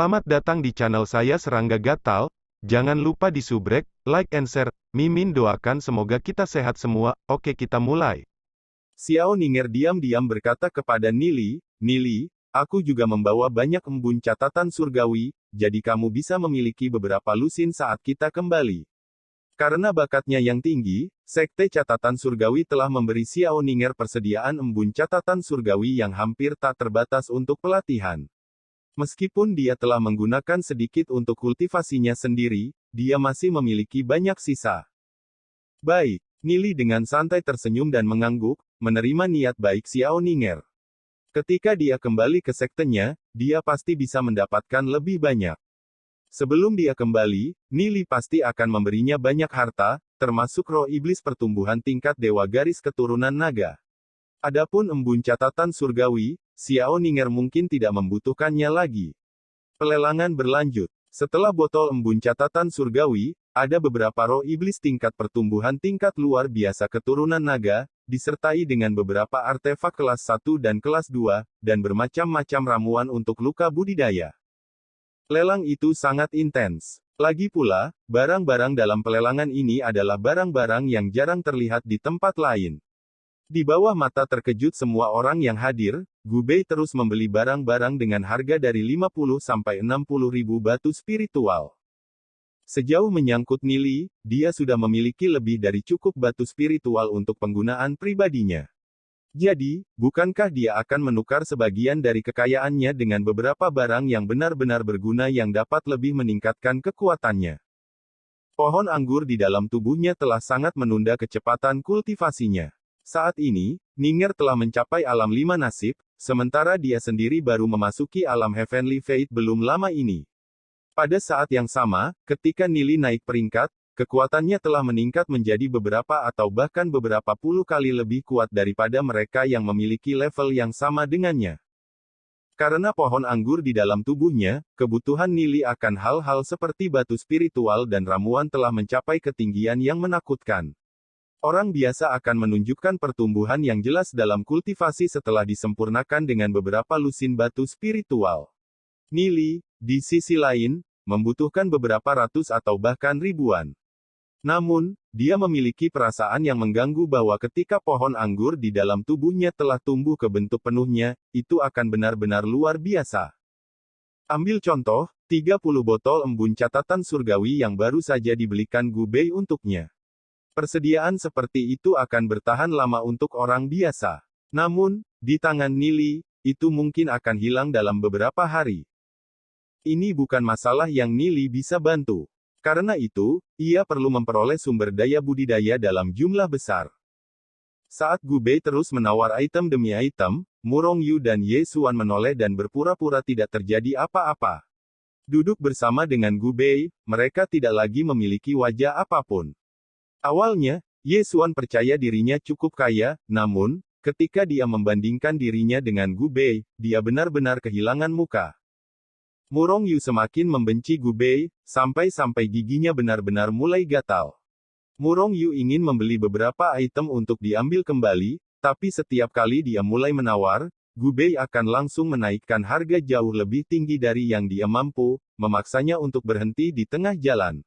Selamat datang di channel saya Serangga Gatal. Jangan lupa di subrek, like and share. Mimin doakan semoga kita sehat semua. Oke, kita mulai. Xiao Ninger diam-diam berkata kepada Nili, "Nili, aku juga membawa banyak embun catatan surgawi, jadi kamu bisa memiliki beberapa lusin saat kita kembali." Karena bakatnya yang tinggi, Sekte Catatan Surgawi telah memberi Xiao Ninger persediaan embun catatan surgawi yang hampir tak terbatas untuk pelatihan. Meskipun dia telah menggunakan sedikit untuk kultivasinya sendiri, dia masih memiliki banyak sisa. Baik, Nili dengan santai tersenyum dan mengangguk, menerima niat baik Xiao Ninger. Ketika dia kembali ke sektenya, dia pasti bisa mendapatkan lebih banyak. Sebelum dia kembali, Nili pasti akan memberinya banyak harta, termasuk roh iblis pertumbuhan tingkat dewa garis keturunan naga. Adapun embun catatan surgawi, Xiao Ninger mungkin tidak membutuhkannya lagi. Pelelangan berlanjut. Setelah botol embun catatan surgawi, ada beberapa roh iblis tingkat pertumbuhan tingkat luar biasa keturunan naga, disertai dengan beberapa artefak kelas 1 dan kelas 2, dan bermacam-macam ramuan untuk luka budidaya. Lelang itu sangat intens. Lagi pula, barang-barang dalam pelelangan ini adalah barang-barang yang jarang terlihat di tempat lain. Di bawah mata terkejut semua orang yang hadir, Gu Bei terus membeli barang-barang dengan harga dari 50 sampai 60 ribu batu spiritual. Sejauh menyangkut Nili, dia sudah memiliki lebih dari cukup batu spiritual untuk penggunaan pribadinya. Jadi, bukankah dia akan menukar sebagian dari kekayaannya dengan beberapa barang yang benar-benar berguna yang dapat lebih meningkatkan kekuatannya? Pohon anggur di dalam tubuhnya telah sangat menunda kecepatan kultivasinya. Saat ini, Ninger telah mencapai alam 5 nasib, sementara dia sendiri baru memasuki alam Heavenly Fate belum lama ini. Pada saat yang sama, ketika Nili naik peringkat, kekuatannya telah meningkat menjadi beberapa atau bahkan beberapa puluh kali lebih kuat daripada mereka yang memiliki level yang sama dengannya. Karena pohon anggur di dalam tubuhnya, kebutuhan Nili akan hal-hal seperti batu spiritual dan ramuan telah mencapai ketinggian yang menakutkan. Orang biasa akan menunjukkan pertumbuhan yang jelas dalam kultivasi setelah disempurnakan dengan beberapa lusin batu spiritual. Nili, di sisi lain, membutuhkan beberapa ratus atau bahkan ribuan. Namun, dia memiliki perasaan yang mengganggu bahwa ketika pohon anggur di dalam tubuhnya telah tumbuh ke bentuk penuhnya, itu akan benar-benar luar biasa. Ambil contoh, 30 botol embun catatan surgawi yang baru saja dibelikan Gu Bei untuknya. Persediaan seperti itu akan bertahan lama untuk orang biasa. Namun, di tangan Nili, itu mungkin akan hilang dalam beberapa hari. Ini bukan masalah yang Nili bisa bantu. Karena itu, ia perlu memperoleh sumber daya budidaya dalam jumlah besar. Saat Gu Bei terus menawar item demi item, Murong Yu dan Ye Xuan menoleh dan berpura-pura tidak terjadi apa-apa. Duduk bersama dengan Gu Bei, mereka tidak lagi memiliki wajah apapun. Awalnya, Ye Xuan percaya dirinya cukup kaya, namun, ketika dia membandingkan dirinya dengan Gu Bei, dia benar-benar kehilangan muka. Murong Yu semakin membenci Gu Bei, sampai-sampai giginya benar-benar mulai gatal. Murong Yu ingin membeli beberapa item untuk diambil kembali, tapi setiap kali dia mulai menawar, Gu Bei akan langsung menaikkan harga jauh lebih tinggi dari yang dia mampu, memaksanya untuk berhenti di tengah jalan.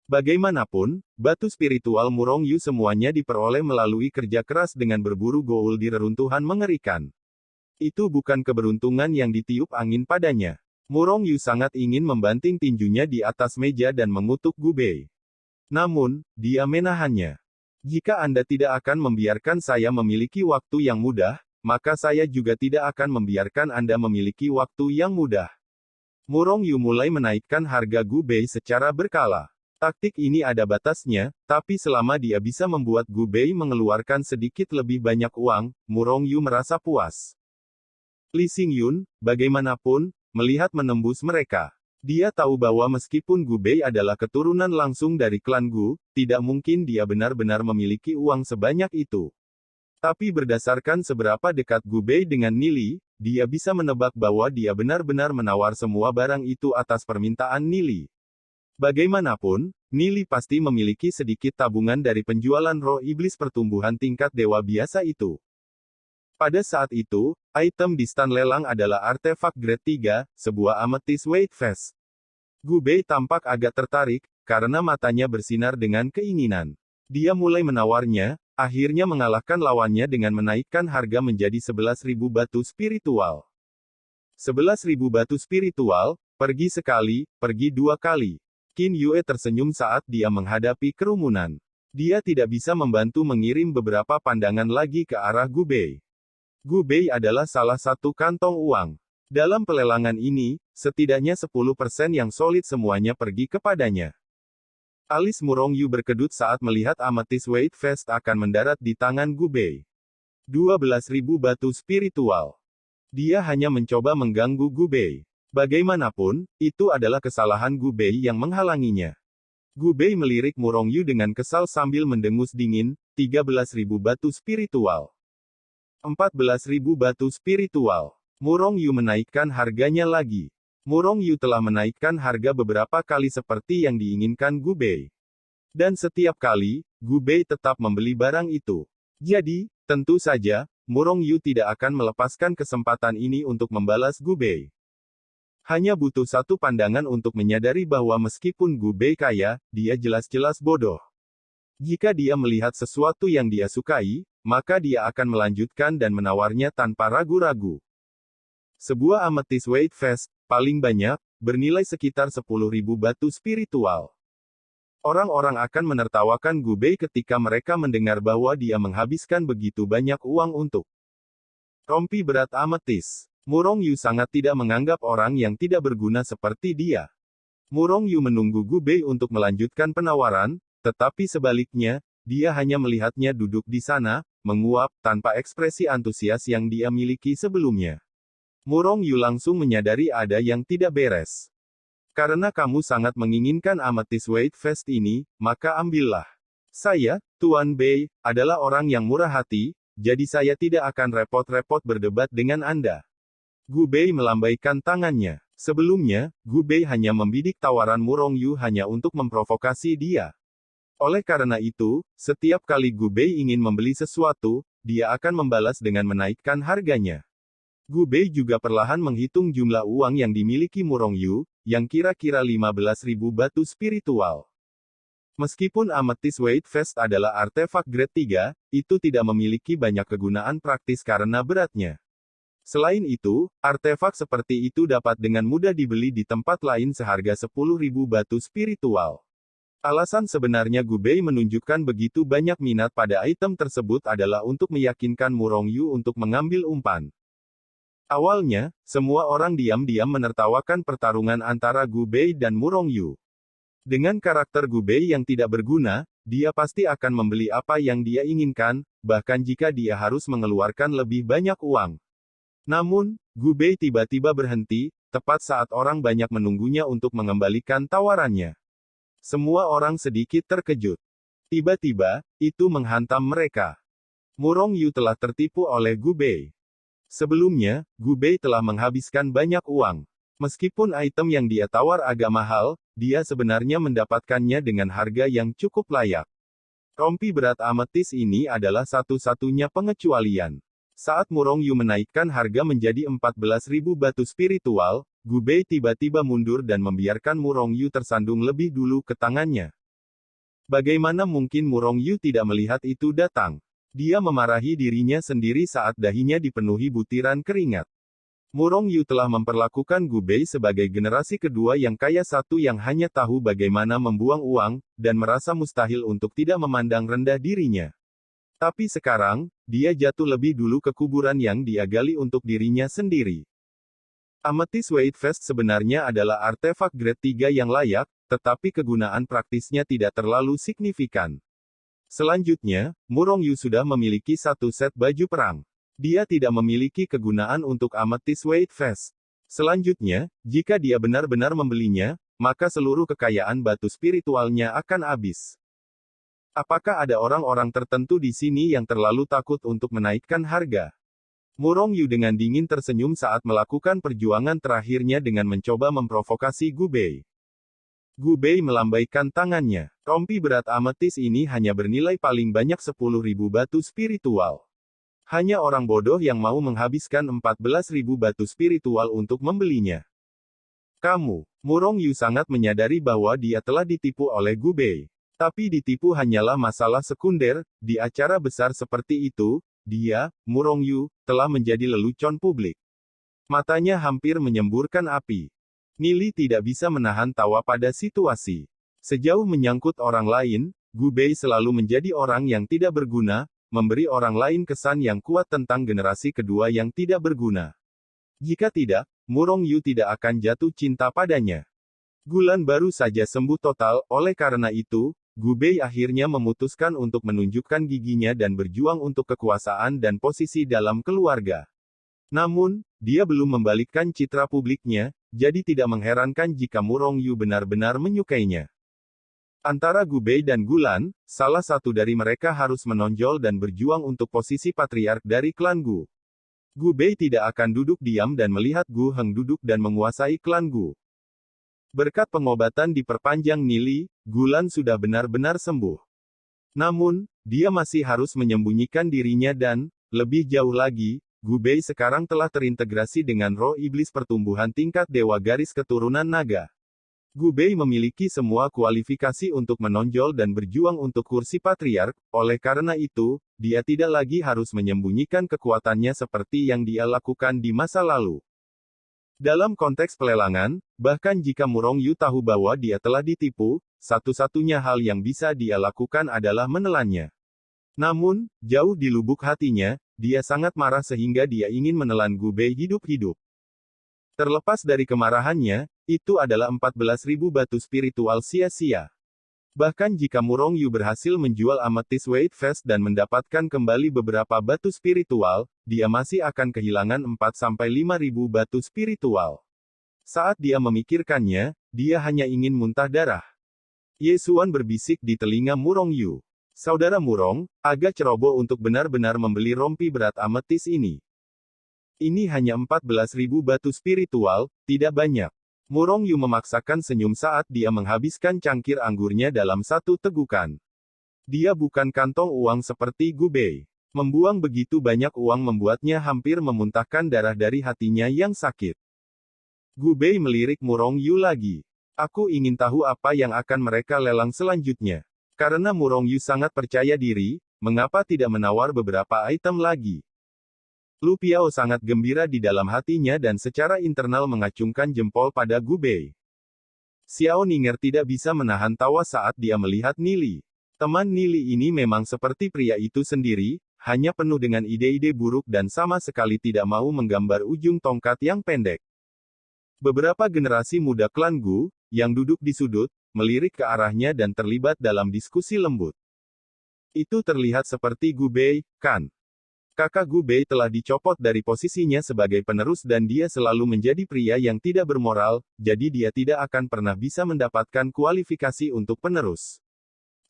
Bagaimanapun, batu spiritual Murong Yu semuanya diperoleh melalui kerja keras dengan berburu goul di reruntuhan mengerikan. Itu bukan keberuntungan yang ditiup angin padanya. Murong Yu sangat ingin membanting tinjunya di atas meja dan mengutuk Gu Bei. Namun, dia menahannya. Jika Anda tidak akan membiarkan saya memiliki waktu yang mudah, maka saya juga tidak akan membiarkan Anda memiliki waktu yang mudah. Murong Yu mulai menaikkan harga Gu Bei secara berkala. Taktik ini ada batasnya, tapi selama dia bisa membuat Gu Bei mengeluarkan sedikit lebih banyak uang, Murong Yu merasa puas. Li Xingyun, bagaimanapun, melihat menembus mereka. Dia tahu bahwa meskipun Gu Bei adalah keturunan langsung dari klan Gu, tidak mungkin dia benar-benar memiliki uang sebanyak itu. Tapi berdasarkan seberapa dekat Gu Bei dengan Nili, dia bisa menebak bahwa dia benar-benar menawar semua barang itu atas permintaan Nili. Bagaimanapun, Nili pasti memiliki sedikit tabungan dari penjualan roh iblis pertumbuhan tingkat dewa biasa itu. Pada saat itu, item di stand lelang adalah artefak grade 3, sebuah amethyst weight vest. Gu Bei tampak agak tertarik, karena matanya bersinar dengan keinginan. Dia mulai menawarnya, akhirnya mengalahkan lawannya dengan menaikkan harga menjadi 11.000 batu spiritual. 11.000 batu spiritual, pergi sekali, pergi dua kali. Qin Yue tersenyum saat dia menghadapi kerumunan. Dia tidak bisa membantu mengirim beberapa pandangan lagi ke arah Gu Bei. Gu Bei adalah salah satu kantong uang. Dalam pelelangan ini, setidaknya 10% yang solid semuanya pergi kepadanya. Alis Murong Yu berkedut saat melihat amethyst weight vest akan mendarat di tangan Gu Bei. 12.000 batu spiritual. Dia hanya mencoba mengganggu Gu Bei. Bagaimanapun, itu adalah kesalahan Gu Bei yang menghalanginya. Gu Bei melirik Murong Yu dengan kesal sambil mendengus dingin, 13.000 batu spiritual. 14.000 batu spiritual. Murong Yu menaikkan harganya lagi. Murong Yu telah menaikkan harga beberapa kali seperti yang diinginkan Gu Bei. Dan setiap kali, Gu Bei tetap membeli barang itu. Jadi, tentu saja, Murong Yu tidak akan melepaskan kesempatan ini untuk membalas Gu Bei. Hanya butuh satu pandangan untuk menyadari bahwa meskipun Gu Bei kaya, dia jelas-jelas bodoh. Jika dia melihat sesuatu yang dia sukai, maka dia akan melanjutkan dan menawarnya tanpa ragu-ragu. Sebuah amethyst weight vest, paling banyak, bernilai sekitar 10.000 batu spiritual. Orang-orang akan menertawakan Gu Bei ketika mereka mendengar bahwa dia menghabiskan begitu banyak uang untuk rompi berat ametis. Murong Yu sangat tidak menganggap orang yang tidak berguna seperti dia. Murong Yu menunggu Gu Bei untuk melanjutkan penawaran, tetapi sebaliknya, dia hanya melihatnya duduk di sana, menguap, tanpa ekspresi antusias yang dia miliki sebelumnya. Murong Yu langsung menyadari ada yang tidak beres. Karena kamu sangat menginginkan amethyst weight vest ini, maka ambillah. Saya, Tuan Bei, adalah orang yang murah hati, jadi saya tidak akan repot-repot berdebat dengan Anda. Gu Bei melambaikan tangannya. Sebelumnya, Gu Bei hanya membidik tawaran Murong Yu hanya untuk memprovokasi dia. Oleh karena itu, setiap kali Gu Bei ingin membeli sesuatu, dia akan membalas dengan menaikkan harganya. Gu Bei juga perlahan menghitung jumlah uang yang dimiliki Murong Yu, yang kira-kira 15.000 batu spiritual. Meskipun amethyst weight vest adalah artefak grade 3, itu tidak memiliki banyak kegunaan praktis karena beratnya. Selain itu, artefak seperti itu dapat dengan mudah dibeli di tempat lain seharga 10.000 batu spiritual. Alasan sebenarnya Gu Bei menunjukkan begitu banyak minat pada item tersebut adalah untuk meyakinkan Murong Yu untuk mengambil umpan. Awalnya, semua orang diam-diam menertawakan pertarungan antara Gu Bei dan Murong Yu. Dengan karakter Gu Bei yang tidak berguna, dia pasti akan membeli apa yang dia inginkan, bahkan jika dia harus mengeluarkan lebih banyak uang. Namun, Gu Bei tiba-tiba berhenti, tepat saat orang banyak menunggunya untuk mengembalikan tawarannya. Semua orang sedikit terkejut. Tiba-tiba, itu menghantam mereka. Murong Yu telah tertipu oleh Gu Bei. Sebelumnya, Gu Bei telah menghabiskan banyak uang. Meskipun item yang dia tawar agak mahal, dia sebenarnya mendapatkannya dengan harga yang cukup layak. Rompi berat ametis ini adalah satu-satunya pengecualian. Saat Murong Yu menaikkan harga menjadi 14.000 batu spiritual, Gu Bei tiba-tiba mundur dan membiarkan Murong Yu tersandung lebih dulu ke tangannya. Bagaimana mungkin Murong Yu tidak melihat itu datang? Dia memarahi dirinya sendiri saat dahinya dipenuhi butiran keringat. Murong Yu telah memperlakukan Gu Bei sebagai generasi kedua yang kaya satu yang hanya tahu bagaimana membuang uang, dan merasa mustahil untuk tidak memandang rendah dirinya. Tapi sekarang, dia jatuh lebih dulu ke kuburan yang dia gali untuk dirinya sendiri. Amethyst weight vest sebenarnya adalah artefak grade 3 yang layak, tetapi kegunaan praktisnya tidak terlalu signifikan. Selanjutnya, Murong Yu sudah memiliki satu set baju perang. Dia tidak memiliki kegunaan untuk amethyst weight vest. Selanjutnya, jika dia benar-benar membelinya, maka seluruh kekayaan batu spiritualnya akan habis. Apakah ada orang-orang tertentu di sini yang terlalu takut untuk menaikkan harga? Murong Yu dengan dingin tersenyum saat melakukan perjuangan terakhirnya dengan mencoba memprovokasi Gu Bei. Gu Bei melambaikan tangannya. Rompi berat ametis ini hanya bernilai paling banyak 10.000 batu spiritual. Hanya orang bodoh yang mau menghabiskan 14.000 batu spiritual untuk membelinya. Kamu, Murong Yu sangat menyadari bahwa dia telah ditipu oleh Gu Bei. Tapi ditipu hanyalah masalah sekunder, di acara besar seperti itu, dia, Murong Yu, telah menjadi lelucon publik. Matanya hampir menyemburkan api. Nili tidak bisa menahan tawa pada situasi. Sejauh menyangkut orang lain, Gu Bei selalu menjadi orang yang tidak berguna, memberi orang lain kesan yang kuat tentang generasi kedua yang tidak berguna. Jika tidak, Murong Yu tidak akan jatuh cinta padanya. Gulan baru saja sembuh total, oleh karena itu, Gu Bei akhirnya memutuskan untuk menunjukkan giginya dan berjuang untuk kekuasaan dan posisi dalam keluarga. Namun, dia belum membalikkan citra publiknya, jadi tidak mengherankan jika Murong Yu benar-benar menyukainya. Antara Gu Bei dan Gulan, salah satu dari mereka harus menonjol dan berjuang untuk posisi patriark dari klan Gu. Gu Bei tidak akan duduk diam dan melihat Gu Heng duduk dan menguasai klan Gu. Berkat pengobatan diperpanjang Nili, Gulan sudah benar-benar sembuh. Namun, dia masih harus menyembunyikan dirinya dan, lebih jauh lagi, Gu Bei sekarang telah terintegrasi dengan roh iblis pertumbuhan tingkat dewa garis keturunan naga. Gu Bei memiliki semua kualifikasi untuk menonjol dan berjuang untuk kursi patriark, oleh karena itu, dia tidak lagi harus menyembunyikan kekuatannya seperti yang dia lakukan di masa lalu. Dalam konteks pelelangan, bahkan jika Murong Yu tahu bahwa dia telah ditipu, satu-satunya hal yang bisa dia lakukan adalah menelannya. Namun, jauh di lubuk hatinya, dia sangat marah sehingga dia ingin menelan Gu Bei hidup-hidup. Terlepas dari kemarahannya, itu adalah 14.000 batu spiritual sia-sia. Bahkan jika Murong Yu berhasil menjual Amethyst White Vest dan mendapatkan kembali beberapa batu spiritual, dia masih akan kehilangan 4-5.000 batu spiritual. Saat dia memikirkannya, dia hanya ingin muntah darah. Ye Xuan berbisik di telinga Murong Yu. Saudara Murong, agak ceroboh untuk benar-benar membeli rompi berat ametis ini. Ini hanya 14.000 batu spiritual, tidak banyak. Murong Yu memaksakan senyum saat dia menghabiskan cangkir anggurnya dalam satu tegukan. Dia bukan kantong uang seperti Gu Bei. Membuang begitu banyak uang membuatnya hampir memuntahkan darah dari hatinya yang sakit. Gu Bei melirik Murong Yu lagi. Aku ingin tahu apa yang akan mereka lelang selanjutnya. Karena Murong Yu sangat percaya diri, mengapa tidak menawar beberapa item lagi? Lu Piao sangat gembira di dalam hatinya dan secara internal mengacungkan jempol pada Gu Bei. Xiao Ninger tidak bisa menahan tawa saat dia melihat Nili. Teman Nili ini memang seperti pria itu sendiri, hanya penuh dengan ide-ide buruk dan sama sekali tidak mau menggambar ujung tongkat yang pendek. Beberapa generasi muda klan Gu, yang duduk di sudut, melirik ke arahnya dan terlibat dalam diskusi lembut. Itu terlihat seperti Gu Bei, kan? Kakak Gu Bei telah dicopot dari posisinya sebagai penerus dan dia selalu menjadi pria yang tidak bermoral, jadi dia tidak akan pernah bisa mendapatkan kualifikasi untuk penerus.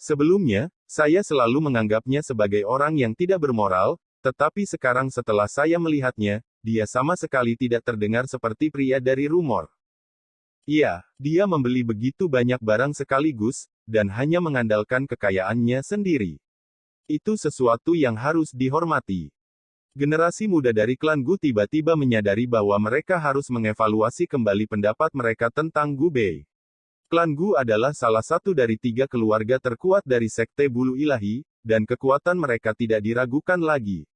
Sebelumnya, saya selalu menganggapnya sebagai orang yang tidak bermoral, tetapi sekarang setelah saya melihatnya, dia sama sekali tidak terdengar seperti pria dari rumor. Iya, dia membeli begitu banyak barang sekaligus, dan hanya mengandalkan kekayaannya sendiri. Itu sesuatu yang harus dihormati. Generasi muda dari klan Gu tiba-tiba menyadari bahwa mereka harus mengevaluasi kembali pendapat mereka tentang Gu Bei. Klan Gu adalah salah satu dari 3 keluarga terkuat dari Sekte Bulu Ilahi, dan kekuatan mereka tidak diragukan lagi.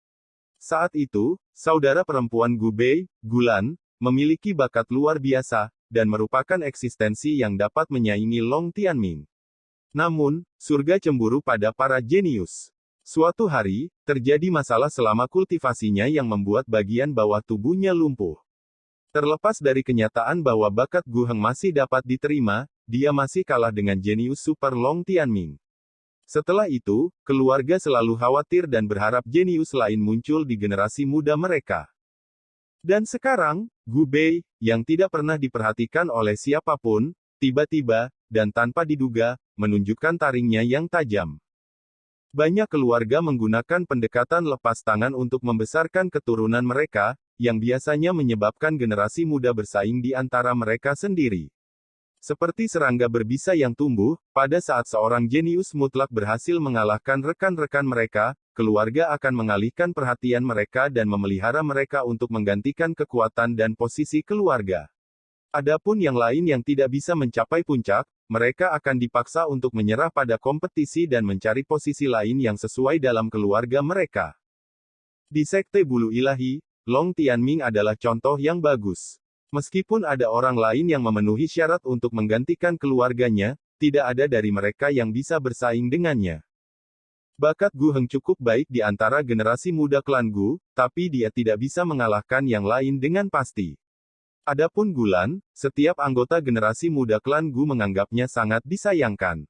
Saat itu, saudara perempuan Gu Bei, Gulan, memiliki bakat luar biasa, dan merupakan eksistensi yang dapat menyaingi Long Tianming. Namun, surga cemburu pada para jenius. Suatu hari, terjadi masalah selama kultivasinya yang membuat bagian bawah tubuhnya lumpuh. Terlepas dari kenyataan bahwa bakat Gu Heng masih dapat diterima, dia masih kalah dengan jenius Super Long Tianming. Setelah itu, keluarga selalu khawatir dan berharap jenius lain muncul di generasi muda mereka. Dan sekarang, Gu Bei, yang tidak pernah diperhatikan oleh siapapun, tiba-tiba, dan tanpa diduga, menunjukkan taringnya yang tajam. Banyak keluarga menggunakan pendekatan lepas tangan untuk membesarkan keturunan mereka, yang biasanya menyebabkan generasi muda bersaing di antara mereka sendiri. Seperti serangga berbisa yang tumbuh, pada saat seorang jenius mutlak berhasil mengalahkan rekan-rekan mereka, keluarga akan mengalihkan perhatian mereka dan memelihara mereka untuk menggantikan kekuatan dan posisi keluarga. Adapun yang lain yang tidak bisa mencapai puncak, mereka akan dipaksa untuk menyerah pada kompetisi dan mencari posisi lain yang sesuai dalam keluarga mereka. Di Sekte Bulu Ilahi, Long Tianming adalah contoh yang bagus. Meskipun ada orang lain yang memenuhi syarat untuk menggantikan keluarganya, tidak ada dari mereka yang bisa bersaing dengannya. Bakat Gu Heng cukup baik di antara generasi muda klan Gu, tapi dia tidak bisa mengalahkan yang lain dengan pasti. Adapun Gulan, setiap anggota generasi muda klan Gu menganggapnya sangat disayangkan.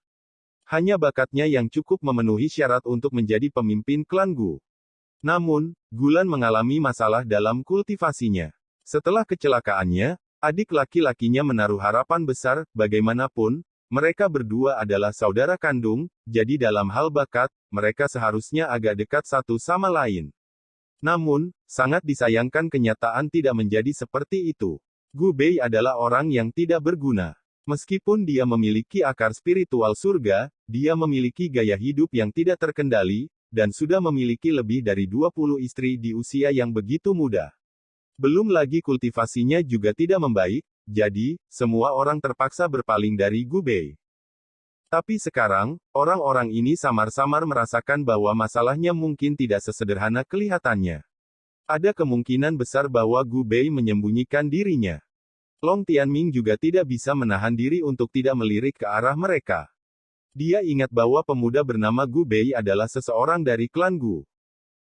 Hanya bakatnya yang cukup memenuhi syarat untuk menjadi pemimpin klan Gu. Namun, Gulan mengalami masalah dalam kultivasinya. Setelah kecelakaannya, adik laki-lakinya menaruh harapan besar, bagaimanapun, mereka berdua adalah saudara kandung, jadi dalam hal bakat, mereka seharusnya agak dekat satu sama lain. Namun, sangat disayangkan kenyataan tidak menjadi seperti itu. Gu Bei adalah orang yang tidak berguna. Meskipun dia memiliki akar spiritual surga, dia memiliki gaya hidup yang tidak terkendali, dan sudah memiliki lebih dari 20 istri di usia yang begitu muda. Belum lagi kultivasinya juga tidak membaik, jadi, semua orang terpaksa berpaling dari Gu Bei. Tapi sekarang, orang-orang ini samar-samar merasakan bahwa masalahnya mungkin tidak sesederhana kelihatannya. Ada kemungkinan besar bahwa Gu Bei menyembunyikan dirinya. Long Tianming juga tidak bisa menahan diri untuk tidak melirik ke arah mereka. Dia ingat bahwa pemuda bernama Gu Bei adalah seseorang dari klan Gu.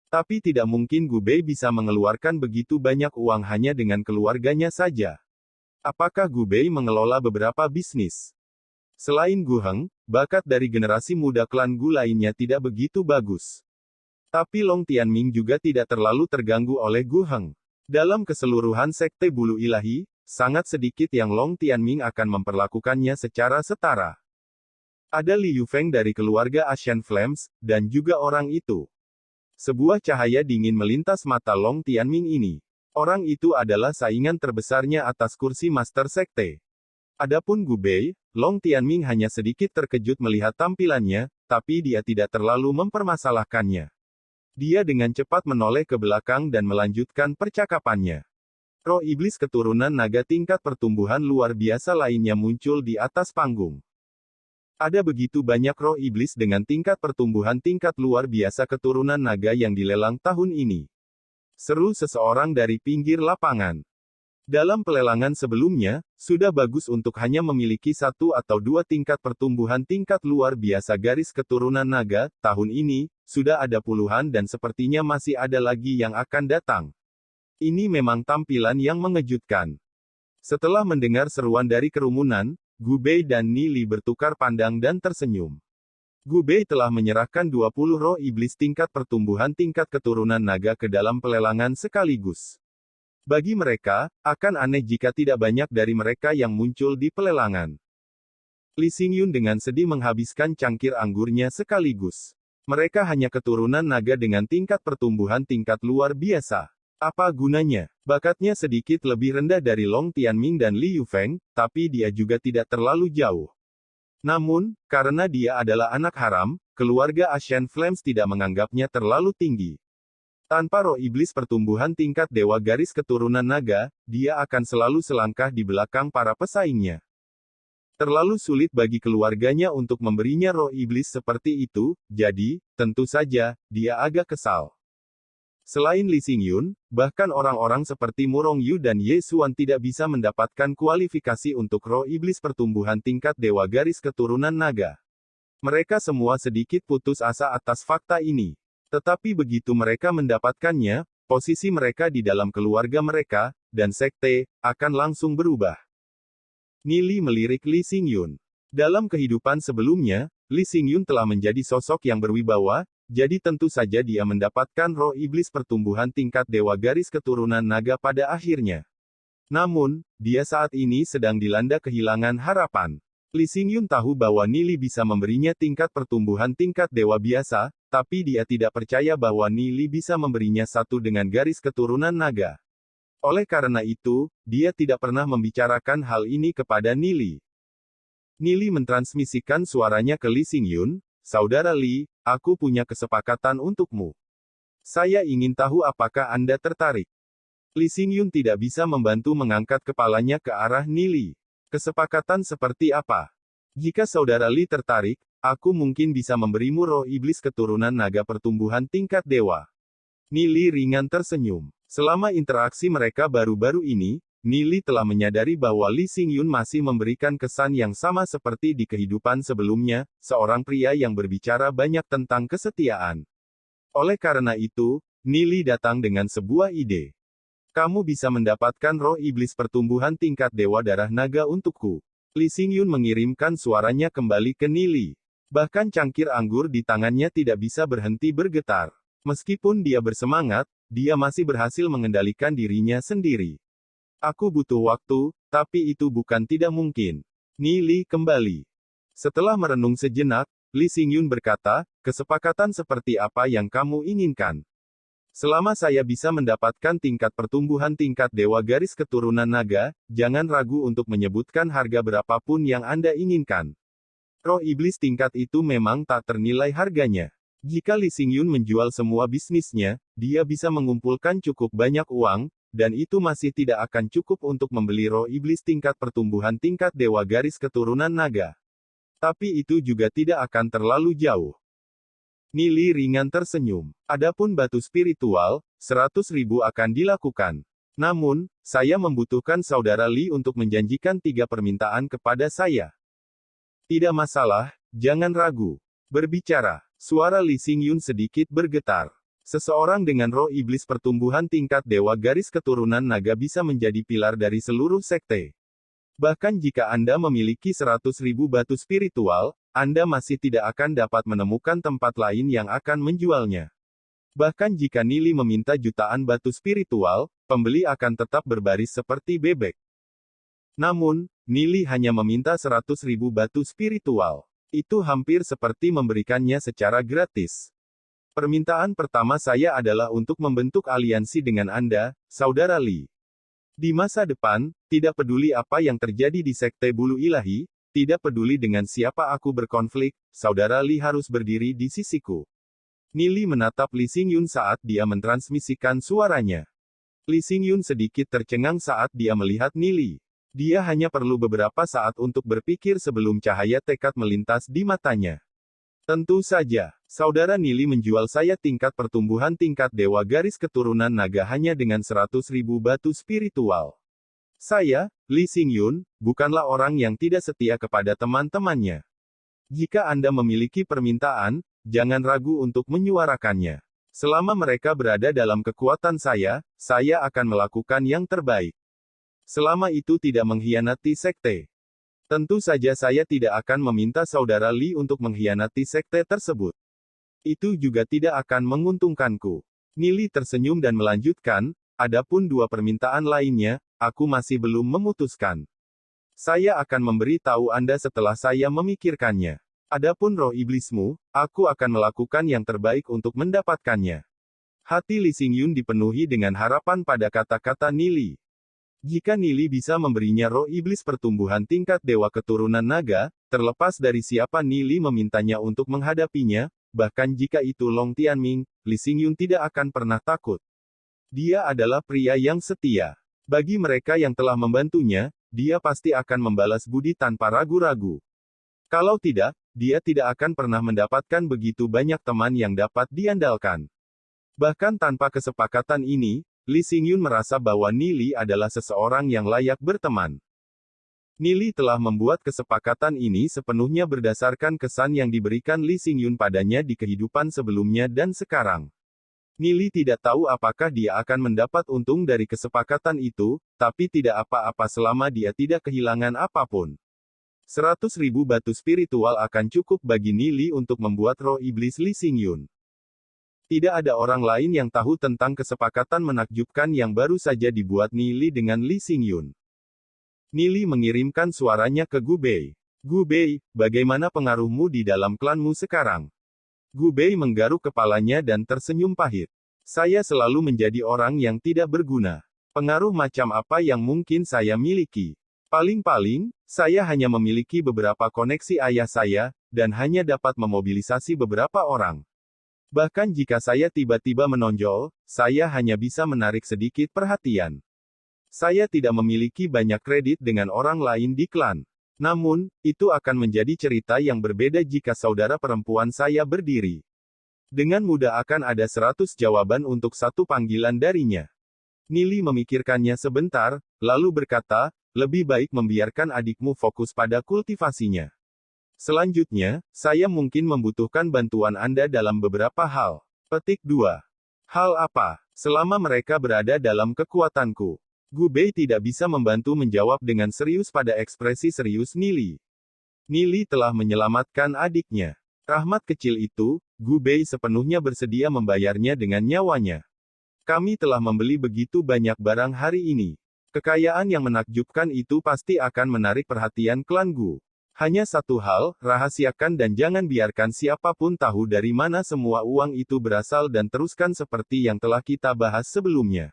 Tapi tidak mungkin Gu Bei bisa mengeluarkan begitu banyak uang hanya dengan keluarganya saja. Apakah Gu Bei mengelola beberapa bisnis? Selain Gu Heng, bakat dari generasi muda klan Gu lainnya tidak begitu bagus. Tapi Long Tianming juga tidak terlalu terganggu oleh Gu Heng. Dalam keseluruhan Sekte Bulu Ilahi, sangat sedikit yang Long Tianming akan memperlakukannya secara setara. Ada Li Yufeng dari keluarga Asian Flames, dan juga orang itu. Sebuah cahaya dingin melintas mata Long Tianming ini. Orang itu adalah saingan terbesarnya atas kursi Master Sekte. Adapun Gu Bei, Long Tianming hanya sedikit terkejut melihat tampilannya, tapi dia tidak terlalu mempermasalahkannya. Dia dengan cepat menoleh ke belakang dan melanjutkan percakapannya. Roh iblis keturunan naga tingkat pertumbuhan luar biasa lainnya muncul di atas panggung. Ada begitu banyak roh iblis dengan tingkat pertumbuhan tingkat luar biasa keturunan naga yang dilelang tahun ini. Seru seseorang dari pinggir lapangan. Dalam pelelangan sebelumnya, sudah bagus untuk hanya memiliki satu atau dua tingkat pertumbuhan tingkat luar biasa garis keturunan naga, tahun ini, sudah ada puluhan dan sepertinya masih ada lagi yang akan datang. Ini memang tampilan yang mengejutkan. Setelah mendengar seruan dari kerumunan, Gu Bei dan Ni Li bertukar pandang dan tersenyum. Gu Bei telah menyerahkan 20 roh iblis tingkat pertumbuhan tingkat keturunan naga ke dalam pelelangan sekaligus. Bagi mereka, akan aneh jika tidak banyak dari mereka yang muncul di pelelangan. Li Xingyun dengan sedih menghabiskan cangkir anggurnya sekaligus. Mereka hanya keturunan naga dengan tingkat pertumbuhan tingkat luar biasa. Apa gunanya? Bakatnya sedikit lebih rendah dari Long Tianming dan Li Yufeng, tapi dia juga tidak terlalu jauh. Namun, karena dia adalah anak haram, keluarga Asian Flames tidak menganggapnya terlalu tinggi. Tanpa roh iblis pertumbuhan tingkat dewa garis keturunan naga, dia akan selalu selangkah di belakang para pesaingnya. Terlalu sulit bagi keluarganya untuk memberinya roh iblis seperti itu, jadi, tentu saja, dia agak kesal. Selain Li Xingyun, bahkan orang-orang seperti Murong Yu dan Ye Xuan tidak bisa mendapatkan kualifikasi untuk roh iblis pertumbuhan tingkat dewa garis keturunan naga. Mereka semua sedikit putus asa atas fakta ini. Tetapi begitu mereka mendapatkannya, posisi mereka di dalam keluarga mereka, dan sekte, akan langsung berubah. Ni Li melirik Li Xingyun. Dalam kehidupan sebelumnya, Li Xingyun telah menjadi sosok yang berwibawa, jadi tentu saja dia mendapatkan roh iblis pertumbuhan tingkat dewa garis keturunan naga pada akhirnya. Namun, dia saat ini sedang dilanda kehilangan harapan. Li Xingyun tahu bahwa Ni Li bisa memberinya tingkat pertumbuhan tingkat dewa biasa, tapi dia tidak percaya bahwa Ni Li bisa memberinya satu dengan garis keturunan naga. Oleh karena itu, dia tidak pernah membicarakan hal ini kepada Ni Li. Nili mentransmisikan suaranya ke Lee Xingyun, "Saudara Lee, aku punya kesepakatan untukmu. Saya ingin tahu apakah Anda tertarik." Lee Xingyun tidak bisa membantu mengangkat kepalanya ke arah Nili. "Kesepakatan seperti apa? Jika saudara Lee tertarik, aku mungkin bisa memberimu roh iblis keturunan naga pertumbuhan tingkat dewa." Nili ringan tersenyum. Selama interaksi mereka baru-baru ini, Nili telah menyadari bahwa Lee Xingyun masih memberikan kesan yang sama seperti di kehidupan sebelumnya, seorang pria yang berbicara banyak tentang kesetiaan. Oleh karena itu, Nili datang dengan sebuah ide. "Kamu bisa mendapatkan roh iblis pertumbuhan tingkat dewa darah naga untukku." Lee Xingyun mengirimkan suaranya kembali ke Nili. Bahkan cangkir anggur di tangannya tidak bisa berhenti bergetar. Meskipun dia bersemangat, dia masih berhasil mengendalikan dirinya sendiri. "Aku butuh waktu, tapi itu bukan tidak mungkin." Nili kembali. Setelah merenung sejenak, Lee Xingyun berkata, "Kesepakatan seperti apa yang kamu inginkan? Selama saya bisa mendapatkan tingkat pertumbuhan tingkat dewa garis keturunan naga, jangan ragu untuk menyebutkan harga berapapun yang Anda inginkan. Roh iblis tingkat itu memang tak ternilai harganya. Jika Lee Xingyun menjual semua bisnisnya, dia bisa mengumpulkan cukup banyak uang, dan itu masih tidak akan cukup untuk membeli roh iblis tingkat pertumbuhan tingkat dewa garis keturunan naga. Tapi itu juga tidak akan terlalu jauh." Nili ringan tersenyum. "Adapun batu spiritual, 100.000 akan dilakukan. Namun, saya membutuhkan saudara Lee untuk menjanjikan 3 permintaan kepada saya." "Tidak masalah, jangan ragu. Berbicara." Suara Lee Xingyun sedikit bergetar. "Seseorang dengan roh iblis pertumbuhan tingkat dewa garis keturunan naga bisa menjadi pilar dari seluruh sekte. Bahkan jika Anda memiliki 100.000 batu spiritual, Anda masih tidak akan dapat menemukan tempat lain yang akan menjualnya. Bahkan jika Nili meminta jutaan batu spiritual, pembeli akan tetap berbaris seperti bebek. Namun, Nili hanya meminta 100.000 batu spiritual. Itu hampir seperti memberikannya secara gratis. "Permintaan pertama saya adalah untuk membentuk aliansi dengan Anda, saudara Lee. Di masa depan, tidak peduli apa yang terjadi di Sekte Bulu Ilahi, tidak peduli dengan siapa aku berkonflik, saudara Lee harus berdiri di sisiku." Nili menatap Lee Xingyun saat dia mentransmisikan suaranya. Lee Xingyun sedikit tercengang saat dia melihat Nili. Dia hanya perlu beberapa saat untuk berpikir sebelum cahaya tekad melintas di matanya. "Tentu saja, saudara Nili menjual saya tingkat pertumbuhan tingkat dewa garis keturunan naga hanya dengan 100.000 batu spiritual. Saya, Lee Xingyun, bukanlah orang yang tidak setia kepada teman-temannya. Jika Anda memiliki permintaan, jangan ragu untuk menyuarakannya. Selama mereka berada dalam kekuatan saya akan melakukan yang terbaik. Selama itu tidak mengkhianati sekte. Tentu saja saya tidak akan meminta saudara Lee untuk mengkhianati sekte tersebut. Itu juga tidak akan menguntungkanku." Nili tersenyum dan melanjutkan, "Adapun 2 permintaan lainnya, aku masih belum memutuskan. Saya akan memberi tahu Anda setelah saya memikirkannya. Adapun roh iblismu, aku akan melakukan yang terbaik untuk mendapatkannya." Hati Lee Xingyun dipenuhi dengan harapan pada kata-kata Nili. Jika Nili bisa memberinya roh iblis pertumbuhan tingkat dewa keturunan naga, terlepas dari siapa Nili memintanya untuk menghadapinya, bahkan jika itu Long Tianming, Lee Xingyun tidak akan pernah takut. Dia adalah pria yang setia. Bagi mereka yang telah membantunya, dia pasti akan membalas budi tanpa ragu-ragu. Kalau tidak, dia tidak akan pernah mendapatkan begitu banyak teman yang dapat diandalkan. Bahkan tanpa kesepakatan ini, Lee Xingyun merasa bahwa Nili adalah seseorang yang layak berteman. Nili telah membuat kesepakatan ini sepenuhnya berdasarkan kesan yang diberikan Lee Xingyun padanya di kehidupan sebelumnya dan sekarang. Nili tidak tahu apakah dia akan mendapat untung dari kesepakatan itu, tapi tidak apa-apa selama dia tidak kehilangan apapun. 100.000 batu spiritual akan cukup bagi Nili untuk membuat roh iblis Lee Xingyun. Tidak ada orang lain yang tahu tentang kesepakatan menakjubkan yang baru saja dibuat Nili dengan Lee Xingyun. Nili mengirimkan suaranya ke Gu Bei. "Gu Bei, bagaimana pengaruhmu di dalam klanmu sekarang?" Gu Bei menggaruk kepalanya dan tersenyum pahit. "Saya selalu menjadi orang yang tidak berguna. Pengaruh macam apa yang mungkin saya miliki? Paling-paling, saya hanya memiliki beberapa koneksi ayah saya, dan hanya dapat memobilisasi beberapa orang. Bahkan jika saya tiba-tiba menonjol, saya hanya bisa menarik sedikit perhatian. Saya tidak memiliki banyak kredit dengan orang lain di klan. Namun, itu akan menjadi cerita yang berbeda jika saudara perempuan saya berdiri. Dengan mudah akan ada 100 jawaban untuk satu panggilan darinya. Nili memikirkannya sebentar, lalu berkata, lebih baik membiarkan adikmu fokus pada kultivasinya. Selanjutnya, saya mungkin membutuhkan bantuan Anda dalam beberapa hal. Petik 2. Hal apa? Selama mereka berada dalam kekuatanku. Gu Bei tidak bisa membantu menjawab dengan serius pada ekspresi serius Nili. Nili telah menyelamatkan adiknya. Rahmat kecil itu, Gu Bei sepenuhnya bersedia membayarnya dengan nyawanya. Kami telah membeli begitu banyak barang hari ini. Kekayaan yang menakjubkan itu pasti akan menarik perhatian klan Gu. Hanya satu hal, rahasiakan dan jangan biarkan siapapun tahu dari mana semua uang itu berasal dan teruskan seperti yang telah kita bahas sebelumnya.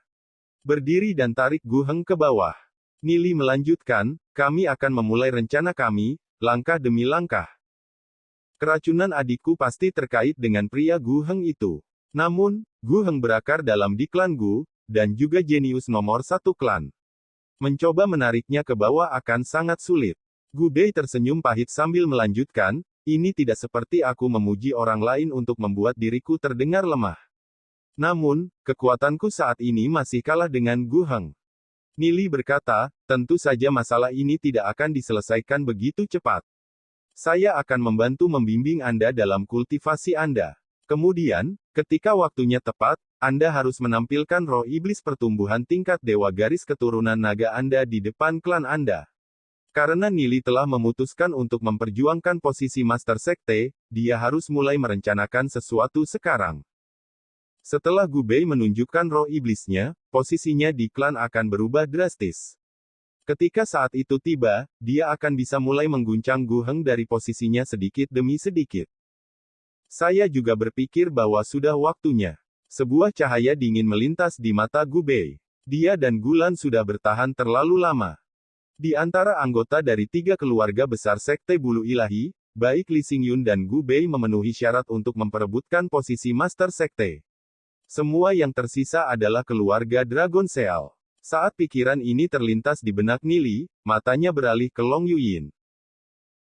Berdiri dan tarik Gu Heng ke bawah. Nili melanjutkan, kami akan memulai rencana kami, langkah demi langkah. Keracunan adikku pasti terkait dengan pria Gu Heng itu. Namun, Gu Heng berakar dalam di klan Gu, dan juga jenius nomor satu klan. Mencoba menariknya ke bawah akan sangat sulit. Gu Bei tersenyum pahit sambil melanjutkan, ini tidak seperti aku memuji orang lain untuk membuat diriku terdengar lemah. Namun, kekuatanku saat ini masih kalah dengan Gu Heng. Nili berkata, tentu saja masalah ini tidak akan diselesaikan begitu cepat. Saya akan membantu membimbing Anda dalam kultivasi Anda. Kemudian, ketika waktunya tepat, Anda harus menampilkan roh iblis pertumbuhan tingkat dewa garis keturunan naga Anda di depan klan Anda. Karena Nili telah memutuskan untuk memperjuangkan posisi Master Sekte, dia harus mulai merencanakan sesuatu sekarang. Setelah Gu Bei menunjukkan roh iblisnya, posisinya di klan akan berubah drastis. Ketika saat itu tiba, dia akan bisa mulai mengguncang Gu Heng dari posisinya sedikit demi sedikit. Saya juga berpikir bahwa sudah waktunya. Sebuah cahaya dingin melintas di mata Gu Bei. Dia dan Gulan sudah bertahan terlalu lama. Di antara anggota dari 3 keluarga besar Sekte Bulu Ilahi, baik Li Xingyun dan Gu Bei memenuhi syarat untuk memperebutkan posisi Master Sekte. Semua yang tersisa adalah keluarga Dragon Seal. Saat pikiran ini terlintas di benak Nili, matanya beralih ke Long Yuyin.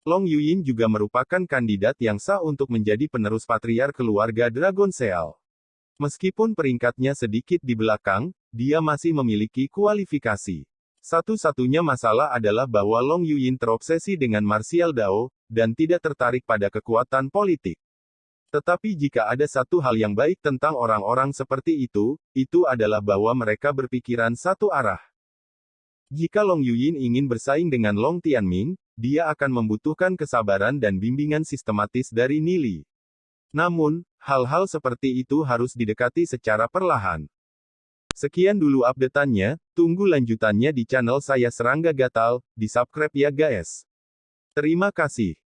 Long Yuyin juga merupakan kandidat yang sah untuk menjadi penerus patriar keluarga Dragon Seal. Meskipun peringkatnya sedikit di belakang, dia masih memiliki kualifikasi. Satu-satunya masalah adalah bahwa Long Yuyin terobsesi dengan martial Dao, dan tidak tertarik pada kekuatan politik. Tetapi jika ada satu hal yang baik tentang orang-orang seperti itu adalah bahwa mereka berpikiran satu arah. Jika Long Yuyin ingin bersaing dengan Long Tianming, dia akan membutuhkan kesabaran dan bimbingan sistematis dari Nili. Namun, hal-hal seperti itu harus didekati secara perlahan. Sekian dulu update-annya, tunggu lanjutannya di channel saya Serangga Gatal, di subscribe ya guys. Terima kasih.